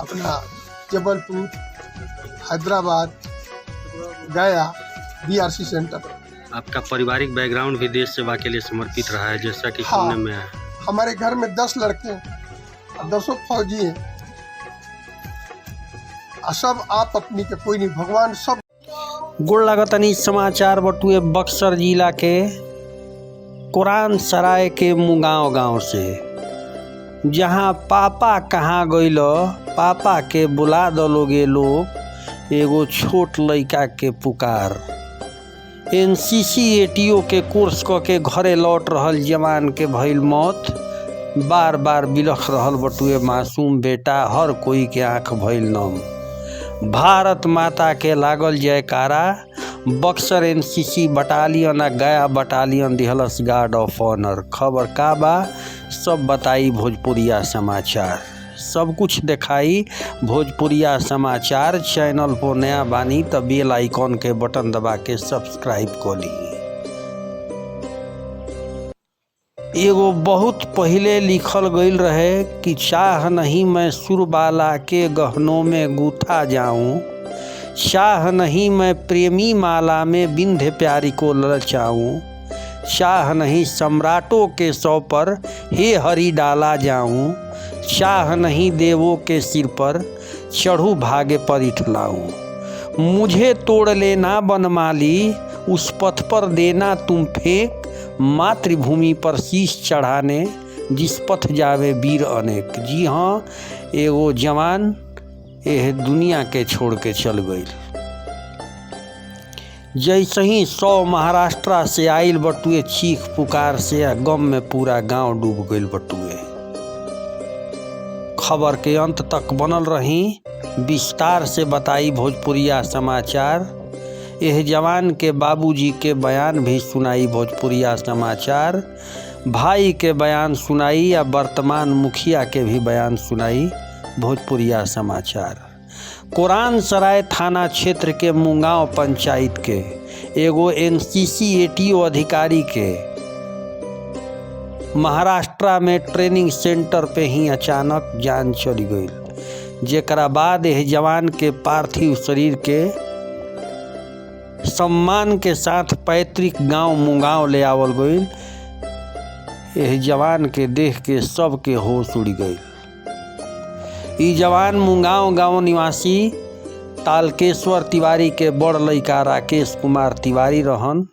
अपना जबलपुर, हैदराबाद, गया BRC centre. आपका पारिवारिक बैकग्राउंड भी देश सेवा के लिए समर्पित रहा है, जैसा कि हाँ, सुनने में आया। हमारे घर में 10 लड़के हैं, 10 फौजी हैं। सब आप अपनी के कोई नहीं, भगवान सब। गोड़ लागतनी समाचार बटुए बक्सर जिला के कुरान सराय के मुगांव गांव से, जहां पापा कहाँ गइल, पापा के बुला दलोगे लोग, एगो छोट लड़का के पुकार। एनसीसी एटीओ के कोर्स क के घरे लौट रहल जवान के भइल मौत। बार बार बिलख रहल बटुए मासूम बेटा, हर कोई के आँख भइल नम। भारत माता के लागल जयकारा। बक्सर एनसीसी बटालियन आ गया बटालियन दिहलस गार्ड ऑफ ऑनर। खबर का बा सब बताई भोजपुरिया समाचार, सब कुछ दिखाई भोजपुरिया समाचार। चैनल पर नया बानी तो बेल आइकॉन के बटन दबा के सब्सक्राइब कर ली। एगो बहुत पहले लिखल गईल रहे कि चाह नहीं मैं सुरबाला के गहनों में गूथा जाऊं, चाह नहीं मैं प्रेमी माला में बिंध्य प्यारी को ललचाऊं, चाह नहीं सम्राटों के सौ पर हे हरि डाला जाऊं, चाह नहीं देवों के सिर पर चढ़ू भागे पर इठलाऊं। मुझे तोड़ लेना बनमाली, उस पथ पर देना तुम फेंक, मातृभूमि पर शीश चढ़ाने जिस पथ जावे वीर अनेक। जी हाँ, एगो जवान यह दुनिया के छोड़ के चल गई। जैसे ही 100 महाराष्ट्र से आइल बटुए चीख पुकार से, गम में पूरा गांव डूब गई बटुए। खबर के अंत तक बनल रही, विस्तार से बताई भोजपुरिया समाचार। यह जवान के बाबूजी के बयान भी सुनाई भोजपुरिया समाचार, भाई के बयान सुनाई या वर्तमान मुखिया के भी बयान सुनाई भोजपुरिया समाचार। कुरान सराय थाना क्षेत्र के मुगांव पंचायत के एगो एनसीसी एटीओ अधिकारी के महाराष्ट्र में ट्रेनिंग सेंटर पे ही अचानक जान चली गई, जेकरा बाद यह जवान के पार्थिव शरीर के सम्मान के साथ पैतृक गांव मुगांव ले आवल गई। यह जवान के देख के सबके होश उड़ गई। ई जवान मुगांव गांव निवासी तालकेश्वर तिवारी के बड़ लड़का राकेश कुमार तिवारी रहन,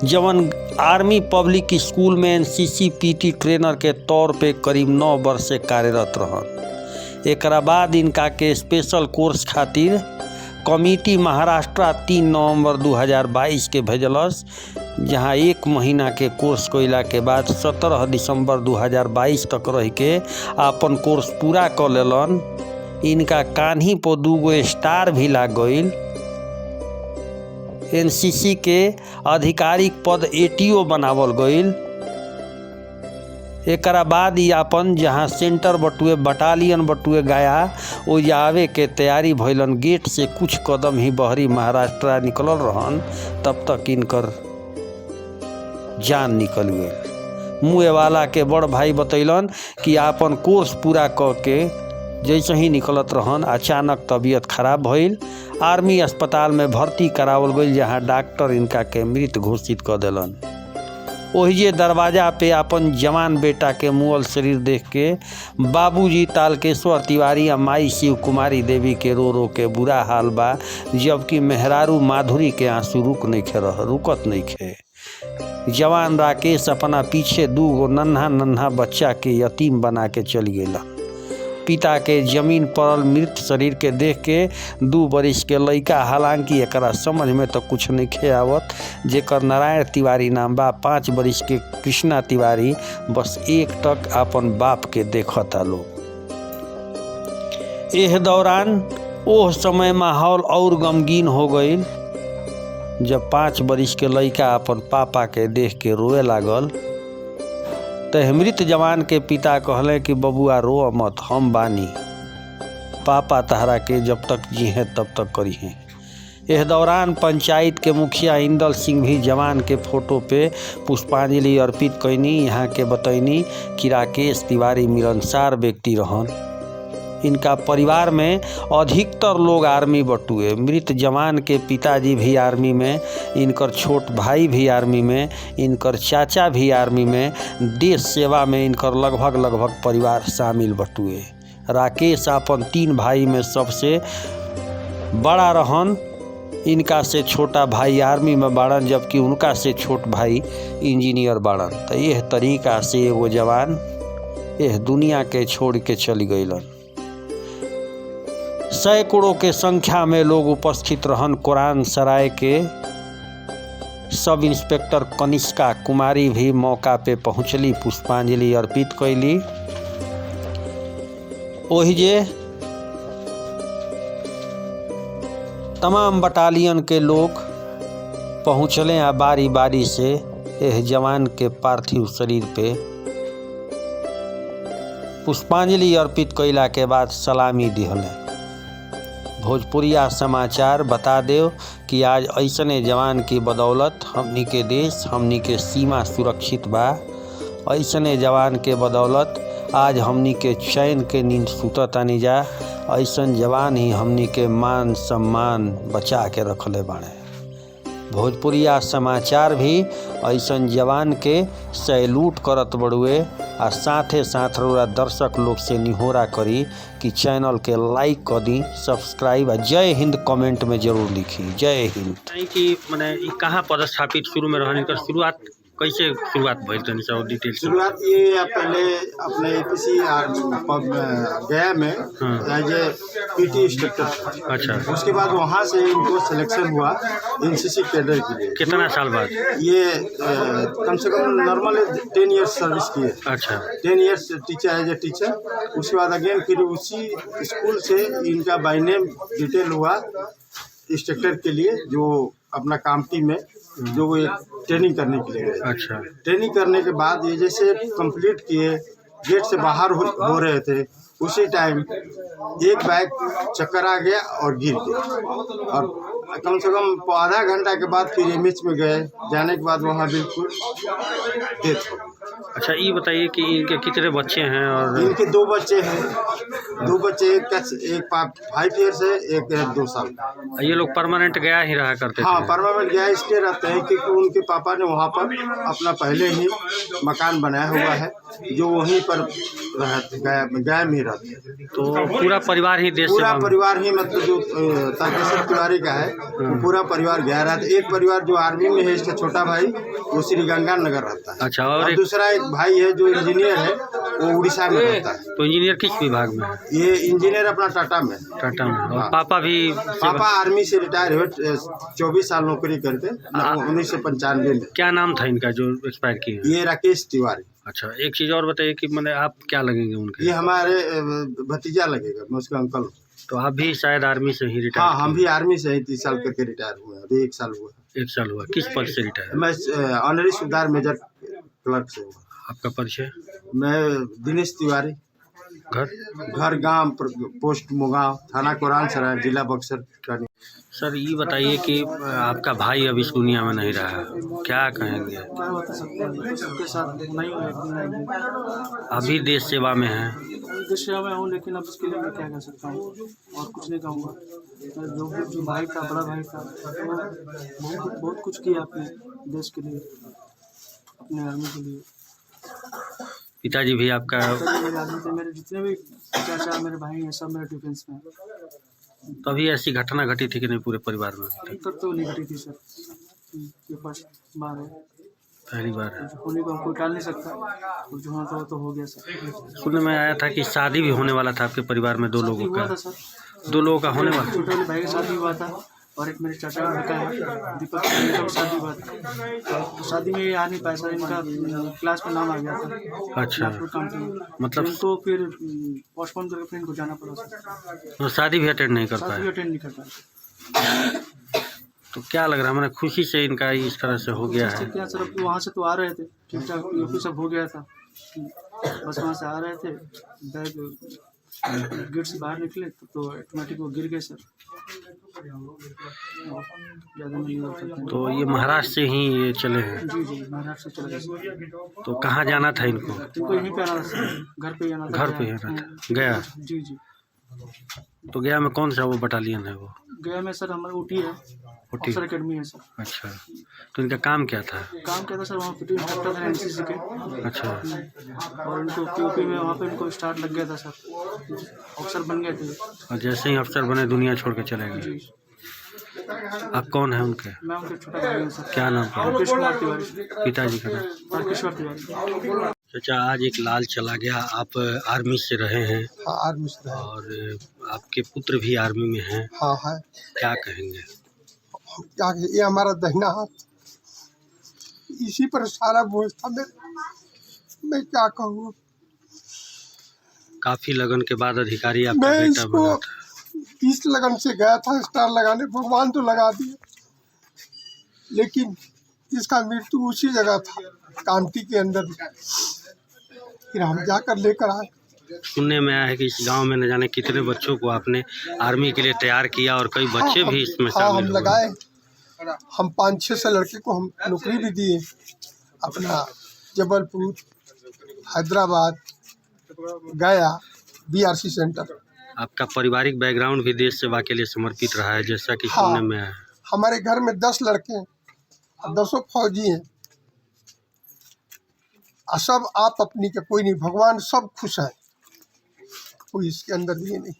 जवन आर्मी पब्लिक स्कूल में एनसीसी पीटी ट्रेनर के तौर पे करीब 9 वर्ष से कार्यरत रहन। एकरा बाद इनका के स्पेशल कोर्स खातिर कमिटी महाराष्ट्र 3 नवंबर 2022 के भेजलस, जहां 1 महीना के कोर्स कइला के बाद 17 दिसंबर 2022 तक रह के अपन कोर्स पूरा कर लेलन। इनका कान्ही पर 2 स्टार भी लाग गईल। एनसीसी के आधिकारिक पद एटीओ बनावल गईल। एकरा बाद ही अपन जहाँ सेंटर बटुए बटालियन बटुए गया, वो आवे के तैयारी भइलन। गेट से कुछ कदम ही बहरी महाराष्ट्र निकलल रहन, तब तक इनकर जान निकल गई। मुँह वाला के बड़ भाई बतैलन कि अपन कोर्स पूरा करके जैसे ही निकलत रहन, अचानक तबीयत खराब भइल। आर्मी अस्पताल में भर्ती करावल गई, जहाँ डॉक्टर इनका के मृत घोषित कर दिलन। ओहिजे दरवाजा पे अपन जवान बेटा के मुअल शरीर देख के बाबूजी तालकेश्वर तिवारी और माई शिव कुमारी देवी के रो के बुरा हाल बा, जबकि मेहरारू माधुरी के आंसू रुकत नहीं खे। जवान राकेश अपना पीछे 2 नन्हा बच्चा के यतीम बना के चल गेला। पिता के जमीन पड़ल मृत शरीर के देख के 2 बरिस के लड़का, हालांकि एकरा समझ में तो कुछ नहीं खे आवत, जेकर नारायण तिवारी नाम बा, 5 बरिस के कृष्णा तिवारी बस एक टक अपन बाप के देखता लोग। एह दौरान ओह समय माहौल और गमगीन हो गई, जब 5 बरिस के लड़का अपन पापा के देख के रोए लागल। तो मृत जवान के पिता कहले कि बबुआ रो मत, हम बानी, पापा तहरा के जब तक जी हैं तब तक करी हैं। इस दौरान पंचायत के मुखिया इंदल सिंह भी जवान के फोटो पे पुष्पांजलि अर्पित कैनी। यहाँ के बतैनी कि राकेश तिवारी मिलनसार व्यक्ति रहन। इनका परिवार में अधिकतर लोग आर्मी बटुए। मृत जवान के पिताजी भी आर्मी में, इनकर छोट भाई भी आर्मी में, इनकर चाचा भी आर्मी में, देश सेवा में इनकर लगभग परिवार शामिल बटुए। राकेश अपन 3 भाई में सबसे बड़ा रहन। इनका से छोटा भाई आर्मी में बाड़न, जबकि उनका से छोट भाई इंजीनियर बाड़न। तो यह तरीका से वो जवान यह दुनिया के छोड़ के चली गईलन। सैकड़ों के संख्या में लोग उपस्थित रहन। कुरान सराय के सब इंस्पेक्टर कनिष्का कुमारी भी मौका पे पहुँचली, पुष्पांजलि अर्पित कैली। ओही जे तमाम बटालियन के लोग पहुँचले आ बारी बारी से यह जवान के पार्थिव शरीर पे पुष्पांजलि अर्पित कैला के बाद सलामी दिहले। भोजपुरिया समाचार बता देव कि आज ऐसने जवान की बदौलत हमनी के देश, हमनी के सीमा सुरक्षित बा। ऐसने जवान के बदौलत आज हमनी के चैन के नींद सुततानी जा। ऐसन जवान ही हमनी के मान सम्मान बचा के रखले बाड़े। भोजपुरिया समाचार भी ऐसन जवान के सैल्यूट करत बड़ुए आ साथे साथ रउरा दर्शक लोग से निहोरा करी कि चैनल के लाइक कर दी, सब्सक्राइब आ जय हिंद कमेंट में जरूर लिखी। जय हिंद। कि मने कहाँ पदस्थापित शुरू में रहने का शुरुआत कैसे शुरुआत भइल तनी सब डिटेल? शुरुआत ये पहले अपने APC गया में एज ए PT इंस्ट्रक्टर। अच्छा। उसके बाद वहाँ से इनको सिलेक्शन हुआ NCC कैडर के लिए। कितना साल बाद? ये कम से कम नॉर्मल 10 ईयर्स सर्विस किए। अच्छा। 10 years teacher as a teacher. उसके बाद अगेन फिर उसी स्कूल से इनका बाय नेम डिटेल हुआ इंस्ट्रक्टर के लिए, जो अपना कामटी में जो वो ट्रेनिंग करने के लिए गए। अच्छा। ट्रेनिंग करने के बाद ये जैसे कंप्लीट किए, गेट से बाहर हो रहे थे, उसी टाइम एक बैग चक्कर आ गया और गिर गया। और कम से कम आधा घंटा के बाद फिर MH में गए। जाने के बाद वहाँ बिल्कुल डेथ हो गई। अच्छा, ये बताइए कि इनके कितने बच्चे हैं? और इनके 2 बच्चे हैं। 2 बच्चे, एक 5 ईयर्स है, एक 2 साल। ये लोग परमानेंट गया ही रहा करते थे? हाँ, परमानेंट गया इसलिए रहते हैं क्योंकि उनके पापा ने वहाँ पर अपना पहले ही मकान बनाया हुआ है, जो वहीं पर गया में ही रहते हैं। तो पूरा परिवार ही देश पूरा परिवार ही, मतलब जो तारकेश्वर तिवारी का है वो पूरा परिवार गया रहता है। एक परिवार जो आर्मी में है, इसका छोटा भाई, वो श्रीगंगानगर रहता है। अच्छा। और दूसरा एक भाई है जो इंजीनियर है, वो उड़ीसा में रहता है। तो इंजीनियर किस विभाग में है? ये इंजीनियर अपना टाटा में। टाटा में। और हाँ। पापा भी? पापा आर्मी से रिटायर हुए, 24 साल नौकरी करते 1995 में। क्या नाम था इनका जो एक्सपायर किए? ये राकेश तिवारी। अच्छा, एक चीज़ और बताइए कि मैंने आप क्या लगेंगे उनके? ये हमारे भतीजा लगेगा, मैं उसका अंकल हूँ। तो आप भी शायद आर्मी से ही रिटायर? हाँ, हम भी आर्मी से ही 30 साल करके रिटायर हुए। अभी 1 साल हुआ। 1 साल हुआ। किस पद से रिटायर? मैं ऑनरी सुधार मेजर क्लर्क से हुआ। आपका परिचय? मैं दिनेश तिवारी, घर गांव पोस्ट मोगांव, थाना कुरान सराय, जिला बक्सर का। सर, ये बताइए कि आपका भाई अब इस दुनिया में नहीं रहा, क्या कहेंगे? क्या बता सकते हैं, सबके साथ नहीं हुआ। अभी देश सेवा में है? देश सेवा में हूँ, लेकिन अब इसके लिए मैं क्या कह सकता हूँ और कुछ नहीं कहूँगा। जो भाई था, बड़ा भाई था, वो बहुत कुछ किया अपने देश के लिए, अपने आर्मी के लिए। पिताजी भी आपका? मेरे आदमी थे, मेरे जितने भी चाचा मेरे भाई हैं, सब मेरे डिफेंस में। तभी ऐसी घटना घटी थी कि नहीं पूरे परिवार में? अभी तक तो नहीं घटी थी सर, ये फर्स्ट बार है, पहली बार है। होने को हम कोई टाल नहीं सकता, और जो होना था तो हो गया सर। सुनने में आया था कि शादी भी होने वाला था आपके परिवार में 2 लोगों हुआ था का? सर, 2 लोगों का होने वाला? छोटे वाले भाई का शादी हुआ था, और एक मेरे चाचा का लड़का है दीपक, का शादी हुआ था। तो शादी में ये आ नहीं पाया सर, इनका क्लास में नाम आ गया था। अच्छा। मतलब इनको फिर पोस्टपोन करके फिर इनको जाना पड़ा सर। तो शादी भी अटेंड नहीं कर शादी पाए? अटेंड नहीं कर पाया। तो क्या लग रहा है, मैंने खुशी से इनका इस तरह से हो गया है? क्या सर, अब वहाँ से तो आ रहे थे ठीक ठाक, ये सब हो गया था, बस वहाँ से आ रहे थे, बैग गेट से बाहर निकले तो ऑटोमेटिक वो गिर गए सर। ज़्यादा नहीं हुआ था। तो ये महाराष्ट्र से ही ये चले हैं? जी जी, महाराष्ट्र से चले गए सर। तो कहाँ जाना था इनको? इनको यहीं पे आना था सर, घर पे आना था। घर पे आना था, गया? जी जी। तो गया में कौन सा वो बटालियन है वो? गया में सर हमारा ऊटी है, ऊटी। अफसर अकेडमी है सर। अच्छा, तो इनका काम क्या था? काम क्या था सर, वहाँ पे इंस्ट्रक्टर है एनसीसी के। अच्छा, और इनको पीओपी में वहाँ पे इनको स्टार्ट लग गया था सर, अफसर बन गए थे। और जैसे ही अफसर बने दुनिया छोड़ के चले गए। जी, आप कौन है उनके? मैं उनके छोटा भाई हूँ सर। क्या नाम है? राकेश कुमार तिवारी। पिताजी का नाम? राकेश्वर तिवारी। चाचा, आज एक लाल चला गया, आप आर्मी से रहे हैं हाँ आर्मी से रहे। और आपके पुत्र भी आर्मी में हैं, हाँ है। क्या कहेंगे? क्या ये हमारा दहिना हाथ, इसी पर सारा बोझ था मैं क्या कहूँ। काफी लगन के बाद अधिकारी आपका मैं बेटा इसको बना था। 30 लगन से गया था स्टार लगाने, भगवान तो लगा दिए, लेकिन इसका मृत्यु उसी जगह था, कामटी के अंदर। फिर हम जाकर लेकर आए। सुनने में आया है कि इस गांव में न जाने कितने बच्चों को आपने आर्मी के लिए तैयार किया और कई बच्चे भी इसमें हाँ शामिल हम हुए। लगाए, हम 5-6 से लड़के को हम नौकरी भी दिए, अपना जबलपुर, हैदराबाद, गया, बीआरसी सेंटर। आपका पारिवारिक बैकग्राउंड भी देश सेवा के लिए समर्पित रहा है, जैसा कि हाँ, सुनने में आया है। हमारे घर में 10 लड़के हैं और 10 फौजी हैं, और सब आप अपनी के कोई नहीं, भगवान सब खुश है, कोई इसके अंदर ये नहीं।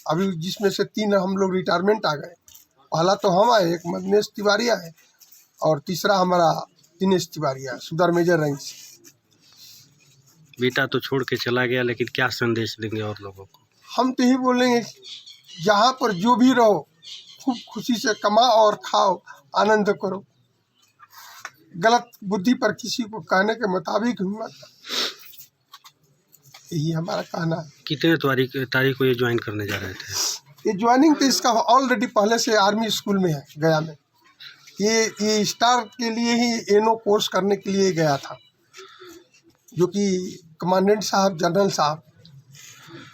अभी जिसमें से 3 हम लोग रिटायरमेंट आ गए, पहला तो हम आए, एक मदनेश तिवारी आए और तीसरा हमारा दिनेश तिवारी आए, सुधार मेजर रैंक से। बेटा तो छोड़ के चला गया, लेकिन क्या संदेश देंगे और लोगों को? हम तो यही बोलेंगे, जहाँ पर जो भी रहो खूब खुशी से कमाओ और खाओ, आनंद करो, गलत बुद्धि पर किसी को कहने के मुताबिक हिम्मत, यही हमारा कहना है। कितने तारीख को ये ज्वाइन करने जा रहे थे? ये ज्वाइनिंग तो इसका ऑलरेडी पहले से आर्मी स्कूल में है गया में। ये स्टार के लिए ही एनो कोर्स करने के लिए गया था, जो कि कमांडेंट साहब, जनरल साहब,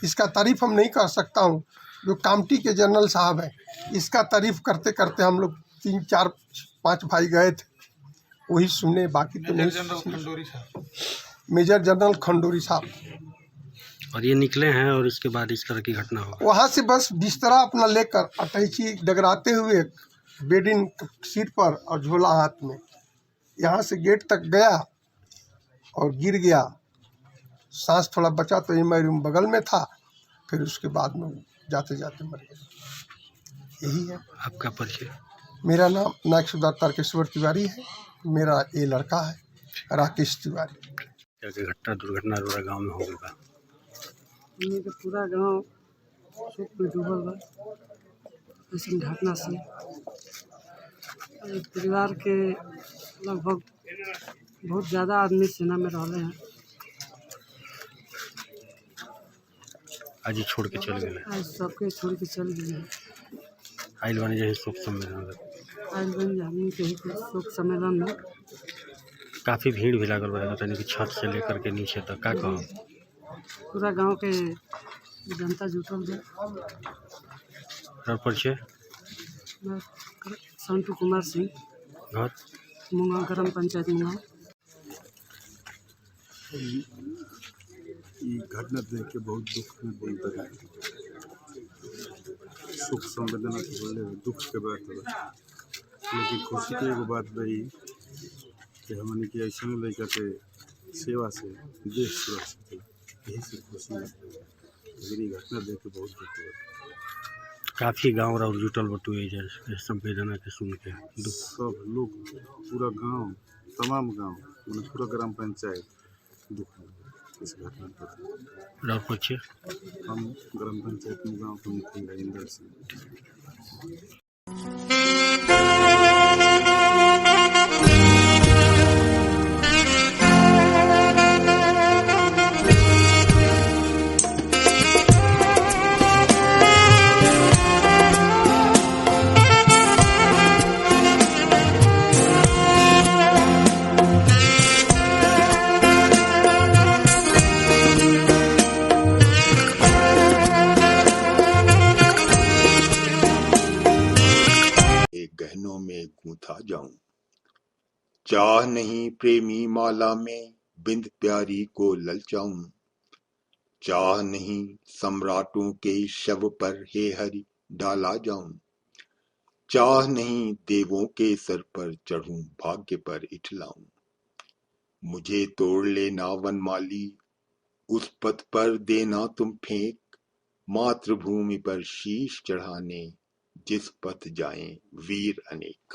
इसका तारीफ हम नहीं कर सकता हूँ, जो कामटी के जनरल साहब हैं, इसका तारीफ करते करते हम लोग 3-4-5 भाई गए थे, वही सुने, बाकी तो नहीं। मेजर जनरल खंडोरी साहब। और ये निकले हैं और इसके बाद इस तरह की घटना हो। वहाँ से बस बिस्तरा अपना लेकर अटैची डगराते हुए बेडिन सीट पर और झोला हाथ में, यहाँ से गेट तक गया और गिर गया, सांस थोड़ा बचा तो ये रूम बगल में था, फिर उसके बाद में जाते जाते मर गया। यही है। आपका परिचय? मेरा नाम नायक सुधार तारकेश्वर तिवारी है, मेरा ये लड़का है राकेश तिवारी। क्या घटना दुर्घटना रोरा गाँव में होगा? हमने के पूरा गांव शोक में डूबल बा ऐसी घटना से। एक परिवार के लगभग बहुत ज़्यादा आदमी सेना में रहले हैं, आज ही छोड़ के चल गए। आज सबके छोड़ के चल गए हैं। आइल बने जैसे शोक सम्मेलन आज बन हमने के ही शोक सम्मेलन में काफ़ी भीड़ भी लागल बा, यानी कि छत से लेकर के नीचे तक। का कहो? पूरा गांव के जनता जुटल है। और परिचय? मैं संतू कुमार सिंह, घर? मुंगा, ग्राम पंचायत मुंगा। ये घटना देख के बहुत दुख में बोलते हैं, सुख संवेदना के बोले दुख के बात है, लेकिन खुशी के एगो बात रही कि हमने कि ऐसा लड़का के सेवा से देश सुरक्षित है, यही से खुशी है। लेकिन ये घटना देख के बहुत दुख हुआ। काफ़ी गाँव और जुटल बटुए जैसे संवेदना के सुन के दुख। सब लोग, पूरा गांव, तमाम गांव, मतलब पूरा ग्राम पंचायत दुख में इस घटना पर। और परिचय? हम ग्राम पंचायत में गाँव के मुखिया इंदर सिंह। गहनों में गूंथा जाऊं, चाह नहीं प्रेमी माला में बिंद प्यारी को ललचाऊं, चाह नहीं सम्राटों के शव पर हे हरि डाला जाऊं, चाह नहीं देवों के सर पर चढ़ूं भाग्य पर इठलाऊं। मुझे तोड़ लेना वनमाली, उस पथ पर देना तुम फेंक, मातृभूमि पर शीश चढ़ाने जिस पथ जाएं वीर अनेक।